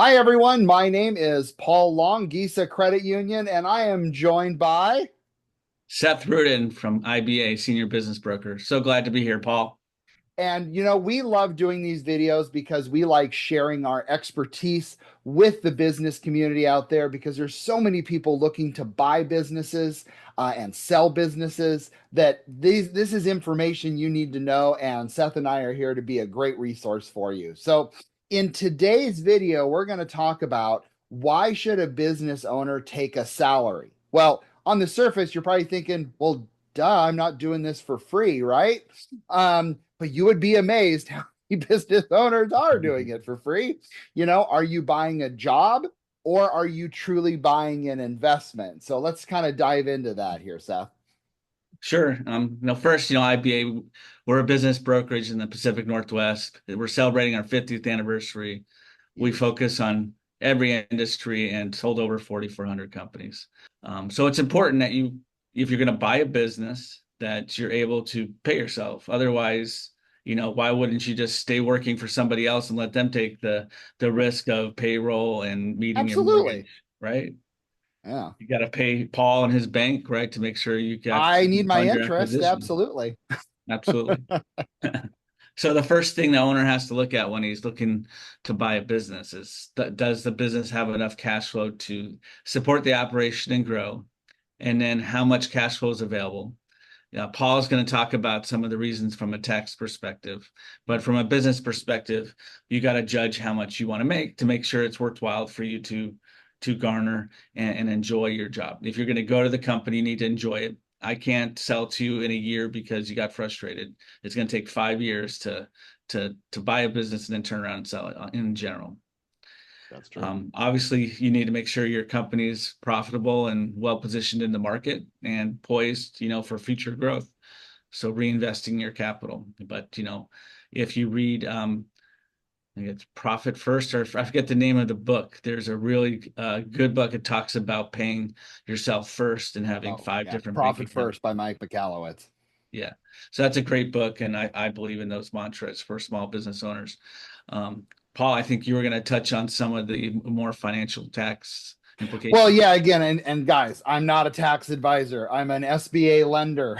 Hi, everyone. My name is Paul Long, GESA Credit Union, and I am joined by, Seth Rudin from IBA, Senior Business Broker. So glad to be here, Paul. we love doing these videos because we like sharing our expertise with the business community out there because there's so many people looking to buy businesses and sell businesses that this is information you need to know. And Seth and I are here to be a great resource for you. So, in today's video, we're going to talk about why should a business owner take a salary? Well, on the surface, you're probably thinking, well, duh, I'm not doing this for free, right? But you would be amazed how many business owners are doing it for free. Are you buying a job or are you truly buying an investment? So let's kind of dive into that here, Seth. Sure. First, IBA, we're a business brokerage in the Pacific Northwest. We're celebrating our 50th anniversary. We Huge. focus on every industry and sold over 4,400 companies. So it's important that if you're going to buy a business, that you're able to pay yourself. Otherwise, why wouldn't you just stay working for somebody else and let them take the risk of payroll and meeting your Absolutely. mortgage, right? Yeah. You got to pay Paul and his bank, right, to make sure you got I need my fund your interest. acquisition. Absolutely. Absolutely. So the first thing the owner has to look at when he's looking to buy a business is does the business have enough cash flow to support the operation and grow? And then how much cash flow is available? Yeah, Paul's going to talk about some of the reasons from a tax perspective, but from a business perspective, you got to judge how much you want to make sure it's worthwhile for you to garner and enjoy your job. If you're going to go to the company, you need to enjoy it. I can't sell to you in a year because you got frustrated. It's going to take 5 years to buy a business and then turn around and sell it in general. That's true. Obviously, you need to make sure your company is profitable and well positioned in the market and poised, for future growth. So reinvesting your capital. But if you read, I think it's Profit First, or I forget the name of the book. There's a really good book. It talks about paying yourself first and having Oh, five yeah. different bank Profit accounts. First by Mike Michalowicz. Yeah. So that's a great book, and I believe in those mantras for small business owners. Paul, I think you were going to touch on some of the more financial tax Well, implications. yeah, again, and guys, I'm not a tax advisor. I'm an SBA lender.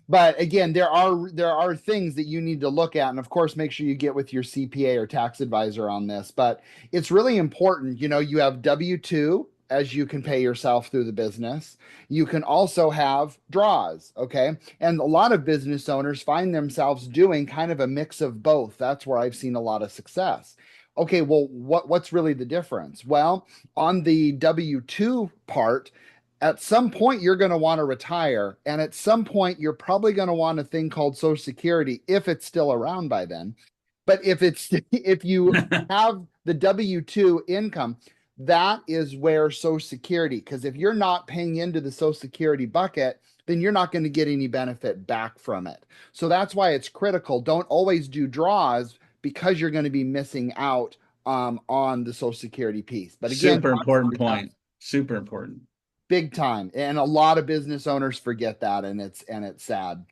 But again, there are things that you need to look at, and of course, make sure you get with your CPA or tax advisor on this. But it's really important. You have W-2 as you can pay yourself through the business. You can also have draws, okay? And a lot of business owners find themselves doing kind of a mix of both. That's where I've seen a lot of success. Okay, well, what's really the difference? Well, on the W-2 part, at some point you're going to want to retire. And at some point, you're probably going to want a thing called Social Security if it's still around by then. But if you have the W-2 income, that is where Social Security, because if you're not paying into the Social Security bucket, then you're not going to get any benefit back from it. So that's why it's critical. Don't always do draws because you're going to be missing out on the Social Security piece. But again, Super important point. Super important. big time, and a lot of business owners forget that, and it's sad.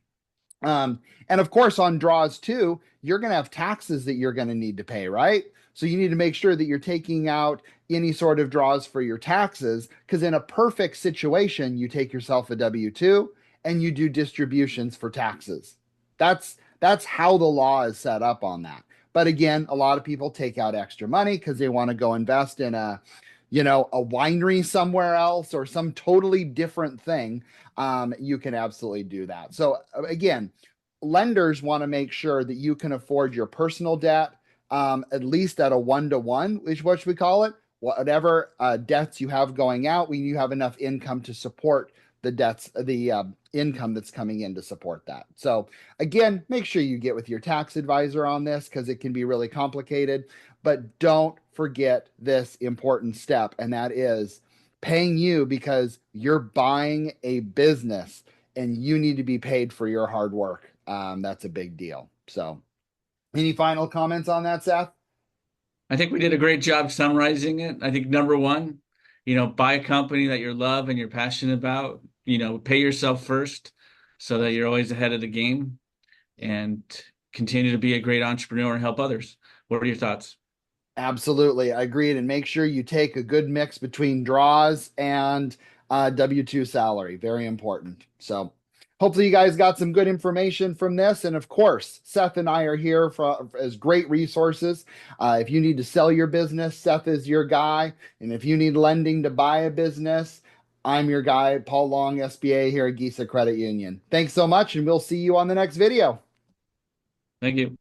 And of course, on draws too, you're going to have taxes that you're going to need to pay, right? So you need to make sure that you're taking out any sort of draws for your taxes, because in a perfect situation, you take yourself a W-2 and you do distributions for taxes. That's how the law is set up on that. But again, a lot of people take out extra money because they want to go invest in a winery somewhere else or some totally different thing. You can absolutely do that. So again, lenders want to make sure that you can afford your personal debt, at least at a 1-to-1, is what we call it. Whatever debts you have going out, when you have enough income to support the debts, the income that's coming in to support that. So again, make sure you get with your tax advisor on this because it can be really complicated. But don't forget this important step, and that is paying you because you're buying a business and you need to be paid for your hard work. That's a big deal. So, any final comments on that, Seth? I think we did a great job summarizing it. I think number one, buy a company that you love and you're passionate about, pay yourself first so that you're always ahead of the game Yeah. and continue to be a great entrepreneur and help others. What are your thoughts? Absolutely, agreed. And make sure you take a good mix between draws and W-2 salary. Very important. So hopefully you guys got some good information from this. And of course, Seth and I are here as great resources. If you need to sell your business, Seth is your guy. And if you need lending to buy a business, I'm your guy, Paul Long, SBA here at GESA Credit Union. Thanks so much, and we'll see you on the next video. Thank you.